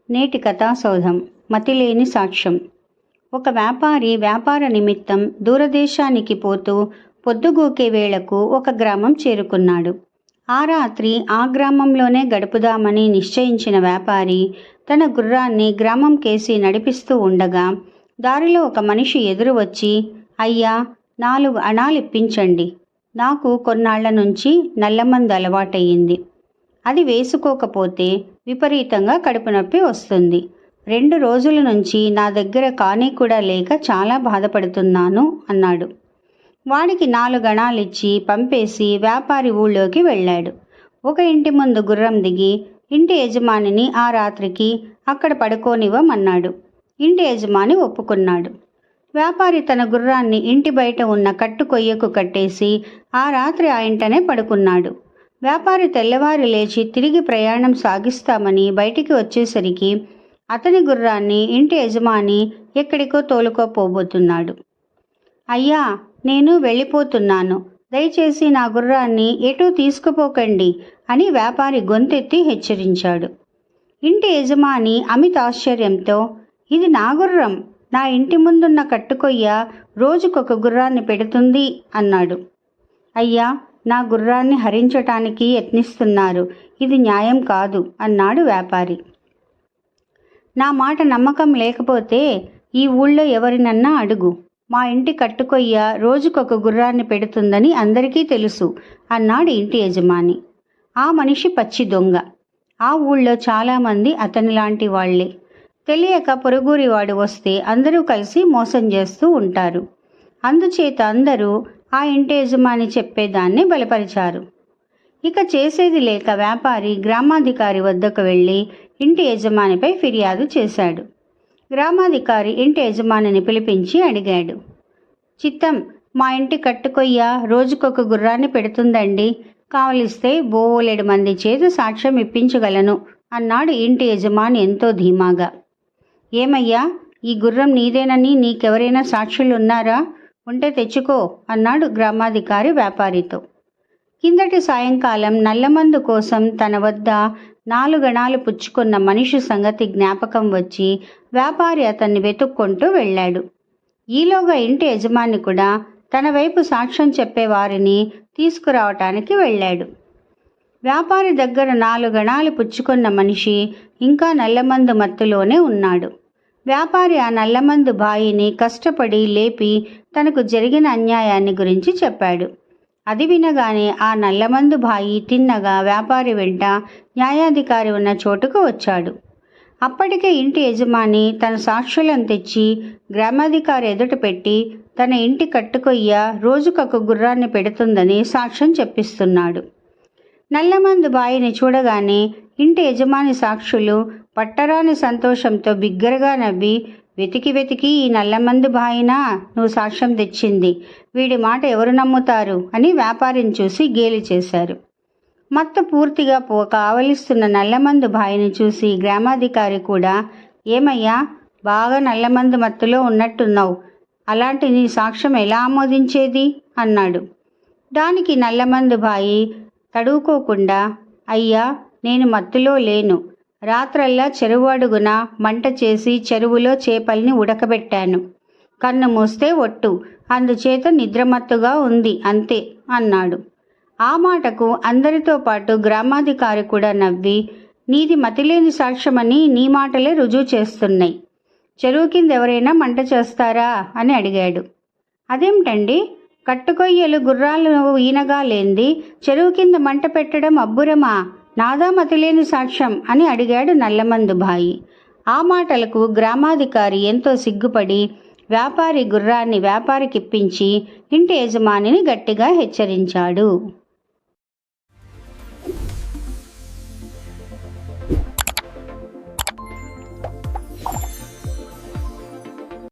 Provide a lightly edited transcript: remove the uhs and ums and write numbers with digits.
నేటి కథాసౌధం మతిలేని సాక్ష్యం. ఒక వ్యాపారి వ్యాపార నిమిత్తం దూరదేశానికి పోతూ పొద్దుగూకే వేళకు ఒక గ్రామం చేరుకున్నాడు. ఆ రాత్రి ఆ గ్రామంలోనే గడుపుదామని నిశ్చయించిన వ్యాపారి తన గుర్రాన్ని గ్రామం కేసి నడిపిస్తూ ఉండగా దారిలో ఒక మనిషి ఎదురు వచ్చి, అయ్యా, 4 అణాలిప్పించండి. నాకు కొన్నాళ్ల నుంచి నల్లమందు అలవాటయ్యింది. అది వేసుకోకపోతే విపరీతంగా కడుపు నొప్పి వస్తుంది. 2 రోజుల నుంచి నా దగ్గర కానీ కూడా లేక చాలా బాధపడుతున్నాను అన్నాడు. వాడికి 4 అణాలిచ్చి పంపేసి వ్యాపారి ఊళ్ళోకి వెళ్ళాడు. ఒక ఇంటి ముందు గుర్రం దిగి ఇంటి యజమానిని ఆ రాత్రికి అక్కడ పడుకోనివ్వమన్నాడు. ఇంటి యజమాని ఒప్పుకున్నాడు. వ్యాపారి తన గుర్రాన్ని ఇంటి బయట ఉన్న కట్టు కొయ్యకు కట్టేసి ఆ రాత్రి ఆ ఇంటనే పడుకున్నాడు. వ్యాపారి తెల్లవారి లేచి తిరిగి ప్రయాణం సాగిస్తామని బయటికి వచ్చేసరికి అతని గుర్రాన్ని ఇంటి యజమాని ఎక్కడికో తోలుకోపోబోతున్నాడు. అయ్యా, నేను వెళ్ళిపోతున్నాను, దయచేసి నా గుర్రాన్ని ఎటూ తీసుకుపోకండి అని వ్యాపారి గొంతెత్తి హెచ్చరించాడు. ఇంటి యజమాని అమిత ఆశ్చర్యంతో, ఇది నా గుర్రం, నా ఇంటి ముందున్న కట్టుకొయ్య రోజుకొక గుర్రాన్ని పెడుతుంది అన్నాడు. అయ్యా, నా గుర్రాన్ని హరించటానికి యత్నిస్తున్నారు, ఇది న్యాయం కాదు అన్నాడు వ్యాపారి. నా మాట నమ్మకం లేకపోతే ఈ ఊళ్ళో ఎవరినన్నా అడుగు. మా ఇంటి కట్టుకొయ్య రోజుకొక గుర్రాన్ని పెడుతుందని అందరికీ తెలుసు అన్నాడు ఇంటి యజమాని. ఆ మనిషి పచ్చి దొంగ. ఆ ఊళ్ళో చాలామంది అతనిలాంటి వాళ్లే. తెలియక పొరుగురివాడు వస్తే అందరూ కలిసి మోసం చేస్తూ ఉంటారు. అందుచేత అందరూ ఆ ఇంటి యజమాని చెప్పేదాన్ని బలపరిచారు. ఇక చేసేది లేక వ్యాపారి గ్రామాధికారి వద్దకు వెళ్ళి ఇంటి యజమానిపై ఫిర్యాదు చేశాడు. గ్రామాధికారి ఇంటి యజమానిని పిలిపించి అడిగాడు, చిత్తం, మా ఇంటి కట్టుకొయ్య రోజుకొక గుర్రాన్ని పెడుతుందండి, కావలిస్తే బోలెడు మంది చేత సాక్ష్యం ఇప్పించగలను అన్నాడు ఇంటి యజమాని ఎంతో ధీమాగా. ఏమయ్యా, ఈ గుర్రం నీదేనని నీకెవరైనా సాక్షులున్నారా? ఉంటే తెచ్చుకో అన్నాడు గ్రామాధికారి వ్యాపారితో. కిందటి సాయంకాలం నల్లమందు కోసం తన వద్ద 4 అణాలు పుచ్చుకున్న మనిషి సంగతి జ్ఞాపకం వచ్చి వ్యాపారి అతన్ని వెతుక్కుంటూ వెళ్ళాడు. ఈలోగా ఇంటి యజమాని కూడా తన వైపు సాక్ష్యం చెప్పేవారిని తీసుకురావటానికి వెళ్ళాడు. వ్యాపారి దగ్గర 4 అణాలు పుచ్చుకున్న మనిషి ఇంకా నల్లమందు మత్తులోనే ఉన్నాడు. వ్యాపారి ఆ నల్లమందు బాయిని కష్టపడి లేపి తనకు జరిగిన అన్యాయాన్ని గురించి చెప్పాడు. అది వినగానే ఆ నల్లమందు బాయి తిన్నగా వ్యాపారి వెంట న్యాయాధికారి ఉన్న చోటుకు వచ్చాడు. అప్పటికే ఇంటి యజమాని తన సాక్షులను తెచ్చి గ్రామాధికారి ఎదుట పెట్టి తన ఇంటి కట్టుకొయ్య రోజుకొక గుర్రాన్ని పెడుతుందని సాక్ష్యం చెప్పిస్తున్నాడు. నల్లమందు బాయిని చూడగానే ఇంటి యజమాని సాక్షులు పట్టరాని సంతోషంతో బిగ్గరగా నవ్వి, వెతికి ఈ నల్లమందు బాయినా నువ్వు సాక్ష్యం తెచ్చింది, వీడి మాట ఎవరు నమ్ముతారు అని వ్యాపారిని చూసి గేలి చేశారు. మత్తు పూర్తిగా కావలిస్తున్న నల్లమందు బాయిని చూసి గ్రామాధికారి కూడా, ఏమయ్యా, బాగా నల్లమందు మత్తులో ఉన్నట్టున్నావు, అలాంటి నీ సాక్ష్యం ఎలా ఆమోదించేది అన్నాడు. దానికి నల్లమందు బాయి తడువుకోకుండా, అయ్యా, నేను మత్తులో లేను, రాత్రల్లా చెరువు అడుగున మంట చేసి చెరువులో చేపల్ని ఉడకబెట్టాను, కన్ను మూస్తే ఒట్టు, అందుచేత నిద్రమత్తుగా ఉంది అంతే అన్నాడు. ఆ మాటకు అందరితో పాటు గ్రామాధికారి కూడా నవ్వి, నీది మతిలేని సాక్ష్యమని నీ మాటలే రుజువు చేస్తున్నాయి, చెరువు కింద ఎవరైనా మంట చేస్తారా అని అడిగాడు. అదేమిటండి, కట్టుకొయ్యలు గుర్రాలు ఈనగా లేంది చెరువు కింద మంట పెట్టడం అబ్బురమా, నాదా మతిలేని సాక్ష్యం అని అడిగాడు నల్లమందు బాయి. ఆ మాటలకు గ్రామాధికారి ఎంతో సిగ్గుపడి వ్యాపారి గుర్రాన్ని వ్యాపారికిప్పించి ఇంటి యజమానిని గట్టిగా హెచ్చరించాడు.